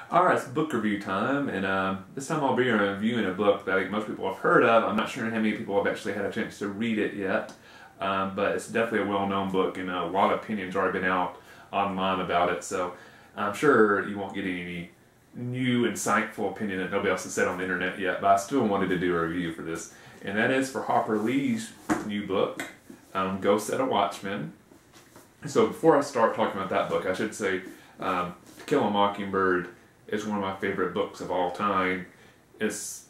Alright, it's book review time, and this time I'll be reviewing a book that I think most people have heard of. I'm not sure how many people have actually had a chance to read it yet, but it's definitely a well-known book, and a lot of opinions have already been out online about it, so I'm sure you won't get any new, insightful opinion that nobody else has said on the internet yet, but I still wanted to do a review for this, and that is for Harper Lee's new book, Go Set A Watchman. So before I start talking about that book, I should say To Kill a Mockingbird is one of my favorite books of all time. It's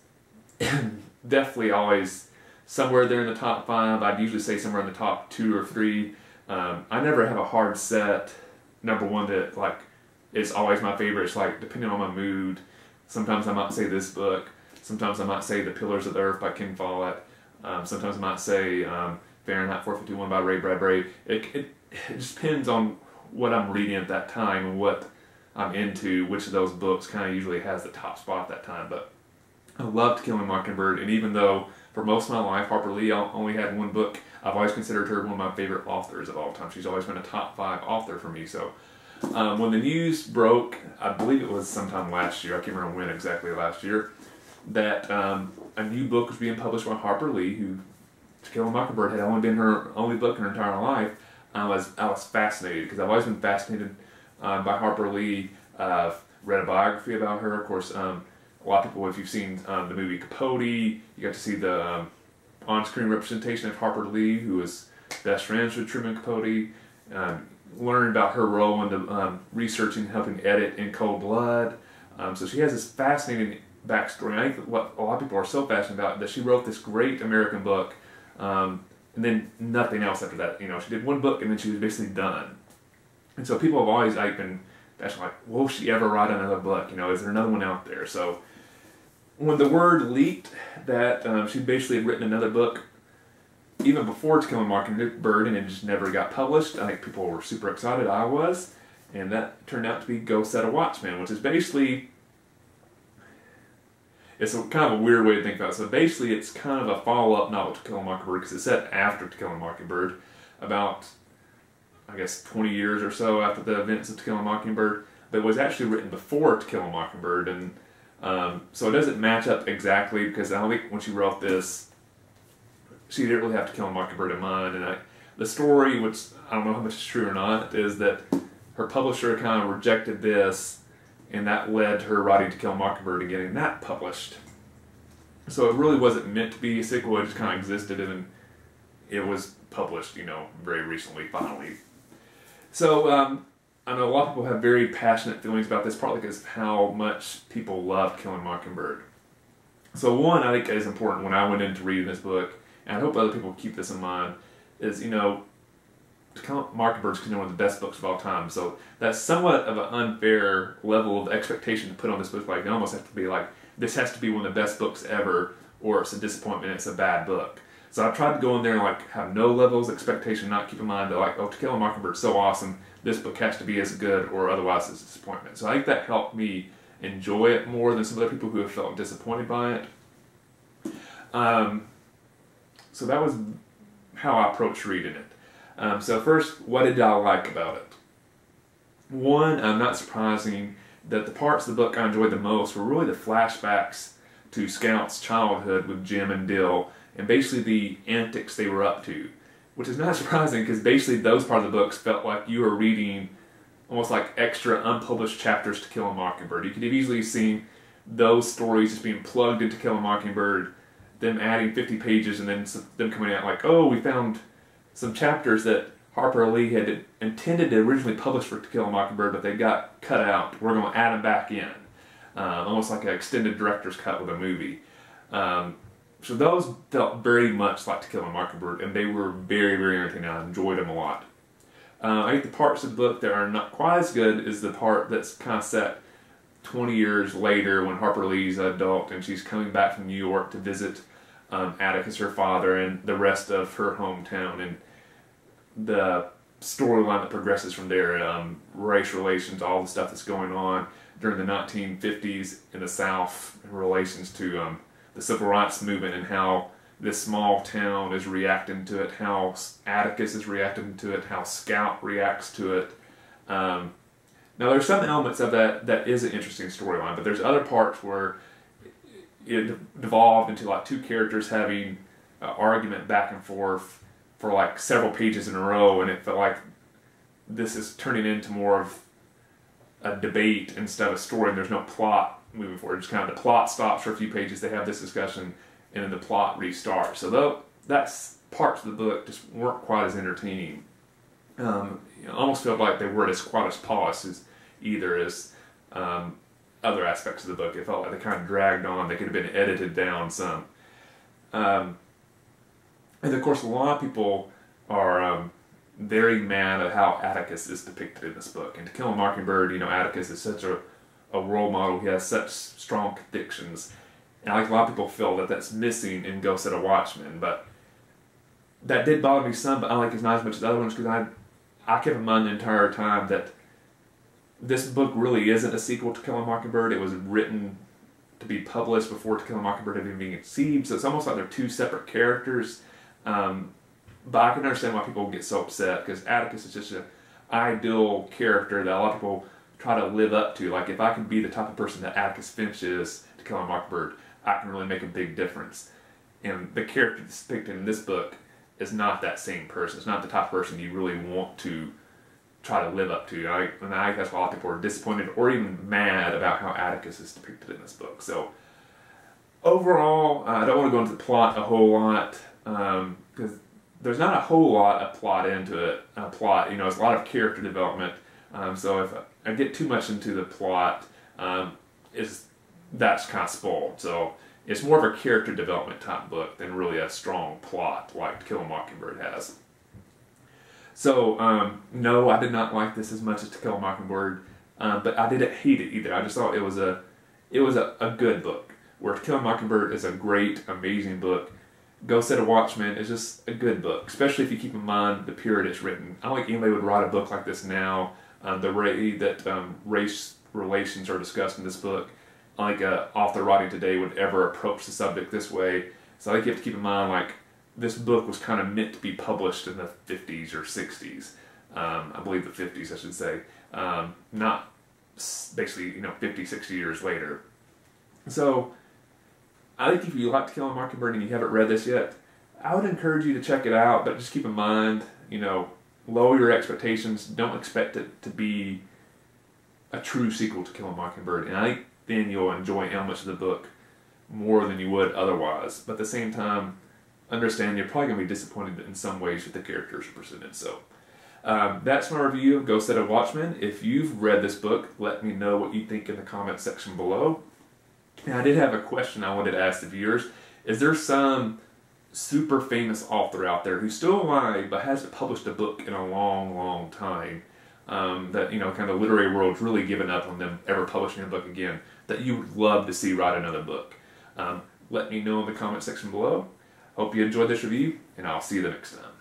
definitely always somewhere there in the top 5. I'd usually say somewhere in the top 2 or 3. I never have a hard set number 1 that like is always my favorite. It's like depending on my mood. Sometimes I might say this book. Sometimes I might say The Pillars of the Earth by Ken Follett. Sometimes I might say Fahrenheit 451 by Ray Bradbury. It just depends on what I'm reading at that time and what I'm into, which of those books kind of usually has the top spot at that time. But I love To Kill a Mockingbird, and even though for most of my life Harper Lee only had one book, I've always considered her one of my favorite authors of all time. She's always been a top 5 author for me. So when the news broke, I believe it was sometime last year, I can't remember when exactly last year, that a new book was being published by Harper Lee, who To Kill a Mockingbird had only been her only book in her entire life. I was fascinated because I've always been fascinated by Harper Lee. Read a biography about her. Of course, a lot of people, if you've seen the movie Capote, you got to see the on-screen representation of Harper Lee, who was best friends with Truman Capote. Learned about her role in the researching and helping edit In Cold Blood. So she has this fascinating backstory. And I think what a lot of people are so fascinated about that she wrote this great American book, and then nothing else after that. You know, she did one book and then she was basically done. And so people have always been like, will she ever write another book? You know, is there another one out there? So when the word leaked that she basically had written another book, even before To Kill a Mockingbird, and it just never got published, I think people were super excited. I was. And that turned out to be Go Set A Watchman, which is basically, it's kind of a weird way to think about it. So basically it's kind of a follow-up novel to Kill a Mockingbird, because it's set after To Kill a Mockingbird, about, I guess, 20 years or so after the events of To Kill a Mockingbird, but it was actually written before To Kill a Mockingbird, and so it doesn't match up exactly, because I don't think when she wrote this, she didn't really have To Kill a Mockingbird in mind, and the story, which I don't know how much is true or not, is that her publisher kind of rejected this, and that led to her writing To Kill a Mockingbird and getting that published. So it really wasn't meant to be a sequel, it just kind of existed, and it was published, you know, very recently, finally. So, I know a lot of people have very passionate feelings about this, partly because of how much people love Killing Mockingbird. So one, I think is important when I went into reading this book, and I hope other people keep this in mind, is, you know, To Kill a Mockingbird is considered one of the best books of all time, so that's somewhat of an unfair level of expectation to put on this book. Like, it almost has to be like, this has to be one of the best books ever, or it's a disappointment, it's a bad book. So I tried to go in there and like have no levels of expectation, not keep in mind that like, oh, To Kill a Mockingbird is so awesome, this book has to be as good or otherwise it's a disappointment. So I think that helped me enjoy it more than some other people who have felt disappointed by it. So that was how I approached reading it. So first, what did I like about it? One, not surprising that the parts of the book I enjoyed the most were really the flashbacks to Scout's childhood with Jim and Dill, and basically the antics they were up to, which is not surprising because basically those parts of the books felt like you were reading almost like extra unpublished chapters to Kill a Mockingbird. You could have easily seen those stories just being plugged into Kill a Mockingbird, them adding 50 pages, and then them coming out like, oh, we found some chapters that Harper Lee had intended to originally publish for To Kill a Mockingbird, but they got cut out. We're going to add them back in. Almost like an extended director's cut with a movie. So those felt very much like To Kill a Mockingbird, and they were very, very entertaining. I enjoyed them a lot. I think the parts of the book that are not quite as good is the part that's kind of set 20 years later when Harper Lee's an adult and she's coming back from New York to visit Atticus, her father, and the rest of her hometown, and the storyline that progresses from there, race relations, all the stuff that's going on during the 1950s in the South in relations to the Civil Rights Movement, and how this small town is reacting to it, how Atticus is reacting to it, how Scout reacts to it. Now there's some elements of that is an interesting storyline, but there's other parts where it devolved into like two characters having an argument back and forth for like several pages in a row, and it felt like this is turning into more of a debate instead of a story, and there's no plot moving forward. Just kind of the plot stops for a few pages, they have this discussion, and then the plot restarts. So though that's parts of the book just weren't quite as entertaining. Almost felt like they weren't as quite as polished as either as other aspects of the book. It felt like they kind of dragged on. They could have been edited down some. And of course, a lot of people are very mad at how Atticus is depicted in this book. And To Kill a Mockingbird, Atticus is such a role model. He has such strong convictions. And I think a lot of people feel that that's missing in Go Set A Watchman. But that did bother me some, but I like it not as much as other ones, because I kept in mind the entire time that this book really isn't a sequel to Kill a Mockingbird. It was written to be published before To Kill a Mockingbird had even been conceived, so it's almost like they're two separate characters. But I can understand why people get so upset, because Atticus is just an ideal character that a lot of people try to live up to. Like, if I can be the type of person that Atticus Finch is to Kill a Mockingbird, I can really make a big difference. And the character depicted in this book is not that same person. It's not the type of person you really want to try to live up to. And I think that's why a lot of people are disappointed or even mad about how Atticus is depicted in this book. So overall, I don't want to go into the plot a whole lot, because there's not a whole lot of plot into it. It's a lot of character development. So if I get too much into the plot, that's kind of spoiled. So it's more of a character development type book than really a strong plot like To Kill a Mockingbird has. So, no, I did not like this as much as To Kill a Mockingbird, but I didn't hate it either. I just thought it was a good book. Where To Kill a Mockingbird is a great, amazing book, Go Set A Watchman is just a good book, especially if you keep in mind the period it's written. I don't think anybody would write a book like this now. The way that race relations are discussed in this book, I think an author writing today would ever approach the subject this way. So I think you have to keep in mind, like, this book was kind of meant to be published in the 50s or 60s. I believe the 50s, I should say. Not basically, 50, 60 years later. So I think if you like To Kill a Mockingbird and you haven't read this yet, I would encourage you to check it out, but just keep in mind, lower your expectations. Don't expect it to be a true sequel to Kill a Mockingbird. And I think then you'll enjoy elements of the book more than you would otherwise. But at the same time, understand you're probably going to be disappointed in some ways with the characters presented. So that's my review of Go Set A Watchman. If you've read this book, let me know what you think in the comment section below. And I did have a question I wanted to ask the viewers. Is there some super famous author out there who's still alive but hasn't published a book in a long, long time, that, kind of literary world's really given up on them ever publishing a book again, that you would love to see write another book? Let me know in the comment section below. Hope you enjoyed this review, and I'll see you the next time.